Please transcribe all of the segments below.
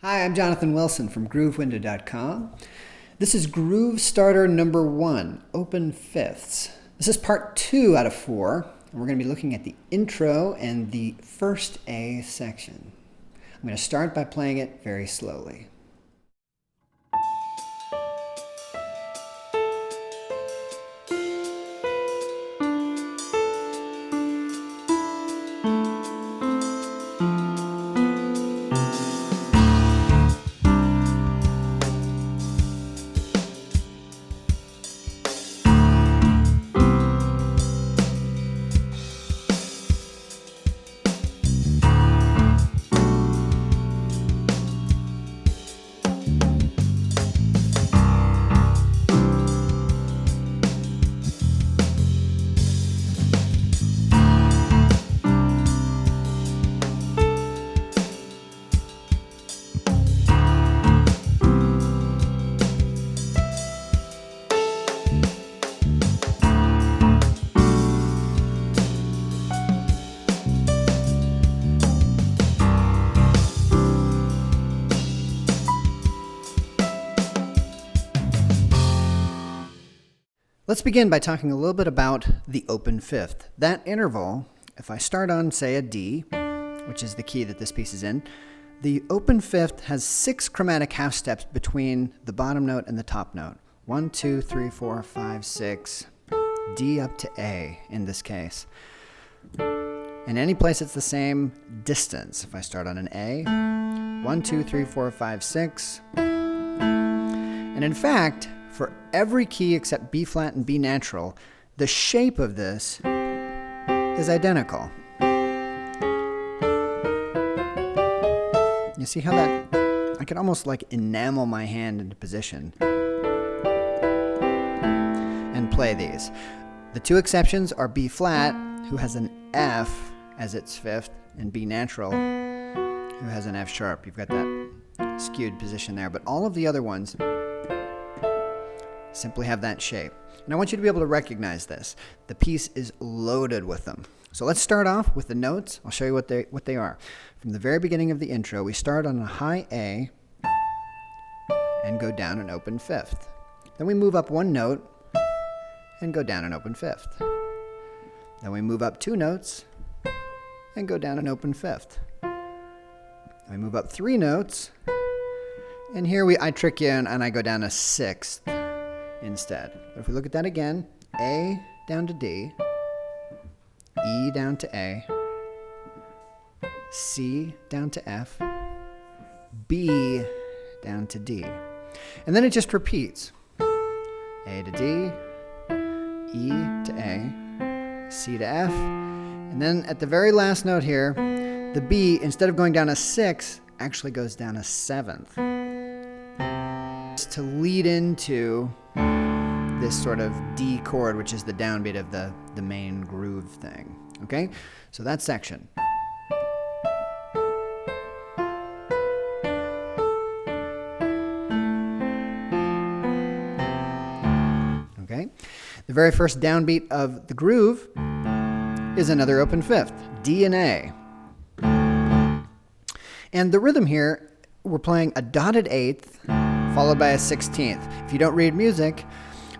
Hi, I'm Jonathon Wilson from groovewindow.com. This is Groove Starter number 1, Open Fifths. This is part 2 out of 4, and we're going to be looking at the intro and the first A section. I'm going to start by playing it very slowly. Let's begin by talking a little bit about the open fifth. That interval, if I start on, say, a D, which is the key that this piece is in, the open fifth has 6 chromatic half steps between the bottom note and the top note. 1, 2, 3, 4, 5, 6, D up to A in this case. In any place it's the same distance. If I start on an A, 1, 2, 3, 4, 5, 6. And in fact, for every key except B flat and B natural, the shape of this is identical. You see how that, I can almost like enamel my hand into position and play these. The 2 exceptions are B flat, who has an F as its fifth, and B natural, who has an F sharp. You've got that skewed position there, but all of the other ones simply have that shape. And I want you to be able to recognize this. The piece is loaded with them. So let's start off with the notes. I'll show you what they are. From the very beginning of the intro, we start on a high A and go down an open fifth. Then we move up 1 note and go down an open fifth. Then we move up 2 notes and go down an open fifth. Then we move up 3 notes, and here I trick you and I go down a 6th. Instead. But if we look at that again, A down to D, E down to A, C down to F, B down to D. And then it just repeats. A to D, E to A, C to F, and then at the very last note here, the B, instead of going down a 6th, actually goes down a 7th. To lead into this sort of D chord, which is the downbeat of the main groove thing. Okay? So that section. Okay? The very first downbeat of the groove is another open fifth, D and A. And the rhythm here, we're playing a dotted 8th followed by a 16th. If you don't read music,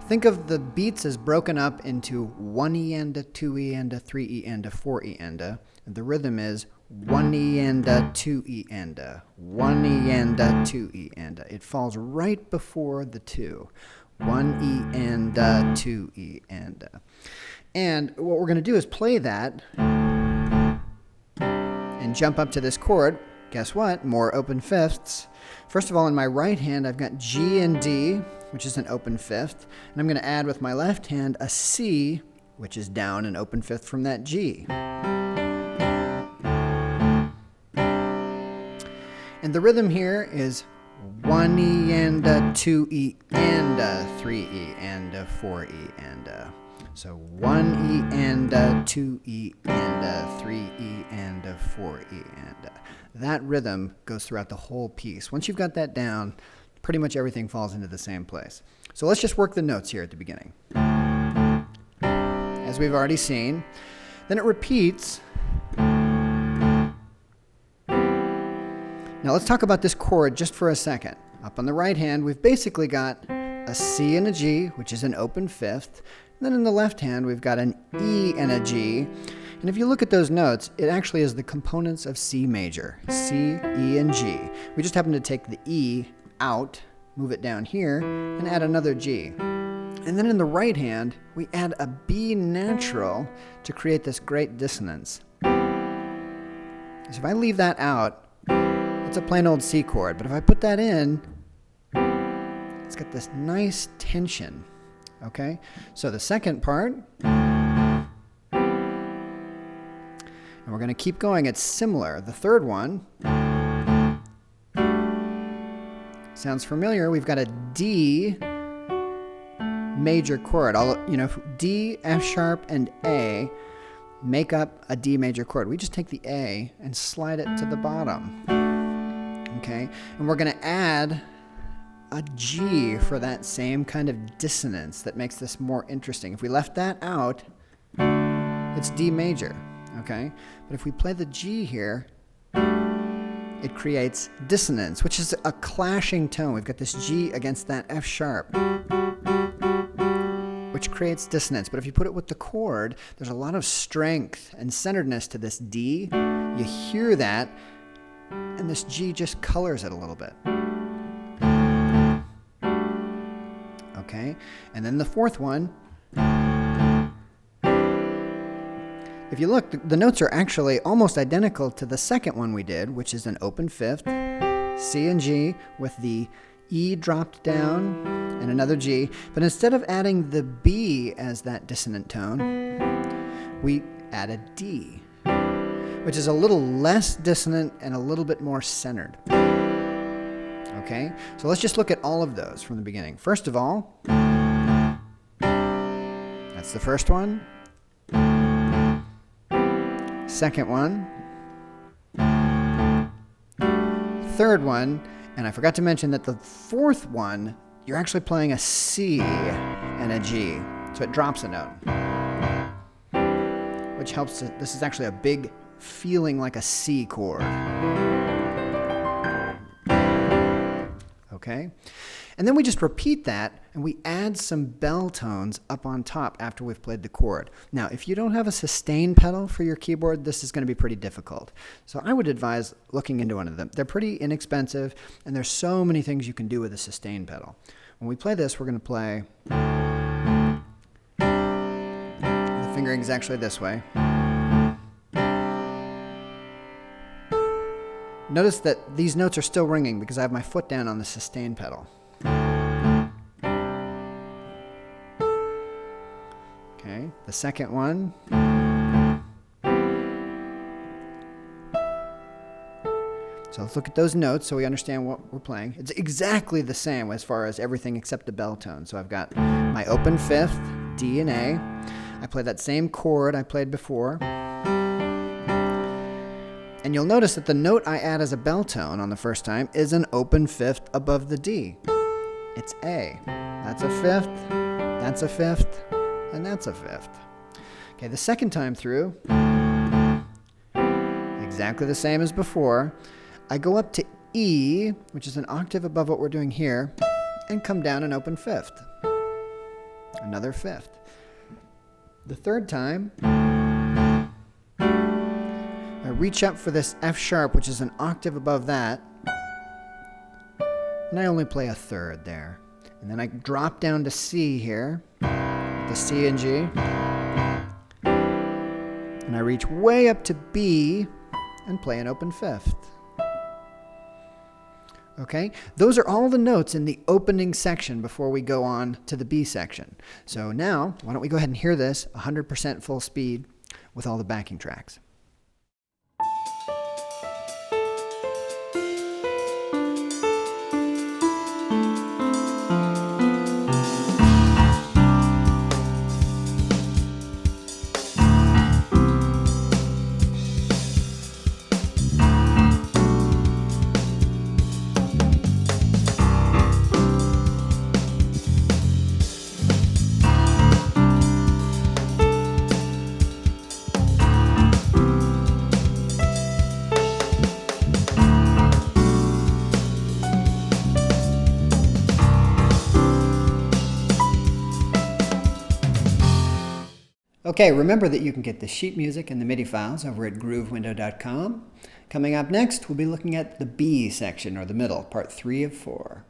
think of the beats as broken up into 1E and a 2E and a 3E and a 4E and a. And the rhythm is 1E and a 2E and a, 1E and a 2E and a. It falls right before the 2. 1E and a 2E and a. And what we're going to do is play that and jump up to this chord. Guess what? More open fifths. First of all, in my right hand, I've got G and D, which is an open fifth. And I'm going to add with my left hand a C, which is down an open fifth from that G. And the rhythm here is 1E and a 2E and a 3E and a 4E and a. So 1E and a 2E and a 3E and a 4E and a. That rhythm goes throughout the whole piece. Once you've got that down, pretty much everything falls into the same place. So let's just work the notes here at the beginning. As we've already seen, then it repeats Now let's talk about this chord just for a second. Up on the right hand, we've basically got a C and a G, which is an open fifth. And then in the left hand, we've got an E and a G. And if you look at those notes, it actually is the components of C major, C, E, and G. We just happen to take the E out, move it down here, and add another G. And then in the right hand, we add a B natural to create this great dissonance. So if I leave that out, it's a plain old C chord. But if I put that in, it's got this nice tension. Okay? So the second part, and we're going to keep going. It's similar. The third one sounds familiar. We've got a D major chord. D, F sharp, and A make up a D major chord. We just take the A and slide it to the bottom. Okay? And we're going to add a G for that same kind of dissonance that makes this more interesting. If we left that out, it's D major. Okay? But if we play the G here, it creates dissonance, which is a clashing tone. We've got this G against that F sharp, which creates dissonance. But if you put it with the chord, there's a lot of strength and centeredness to this D. You hear that, and this G just colors it a little bit. Okay? And then the fourth one, if you look, the notes are actually almost identical to the second one we did, which is an open fifth, C and G with the E dropped down and another G. But instead of adding the B as that dissonant tone, we add a D, which is a little less dissonant and a little bit more centered. Okay, so let's just look at all of those from the beginning. First of all, that's the first one. Second one. Third one. And I forgot to mention that the fourth one, you're actually playing a C and a G. So it drops a note, which helps. This is actually a big feeling like a C chord. Okay? And then we just repeat that, and we add some bell tones up on top after we've played the chord. Now, if you don't have a sustain pedal for your keyboard, this is going to be pretty difficult. So I would advise looking into one of them. They're pretty inexpensive, and there's so many things you can do with a sustain pedal. When we play this, we're going to play... The fingering is actually this way. Notice that these notes are still ringing because I have my foot down on the sustain pedal. Okay, the second one. So let's look at those notes so we understand what we're playing. It's exactly the same as far as everything except the bell tone. So I've got my open fifth, D and A. I play that same chord I played before. And you'll notice that the note I add as a bell tone on the first time is an open fifth above the D. It's A. That's a fifth, that's a fifth, and that's a fifth. Okay, the second time through, exactly the same as before. I go up to E, which is an octave above what we're doing here, and come down an open fifth. Another fifth. The third time, I reach up for this F sharp, which is an octave above that, and I only play a third there. And then I drop down to C here, the C and G, and I reach way up to B and play an open fifth. Okay, those are all the notes in the opening section before we go on to the B section. So now, why don't we go ahead and hear this 100% full speed with all the backing tracks. Okay, remember that you can get the sheet music and the MIDI files over at groovewindow.com. Coming up next, we'll be looking at the B section, or the middle, part 3 of 4.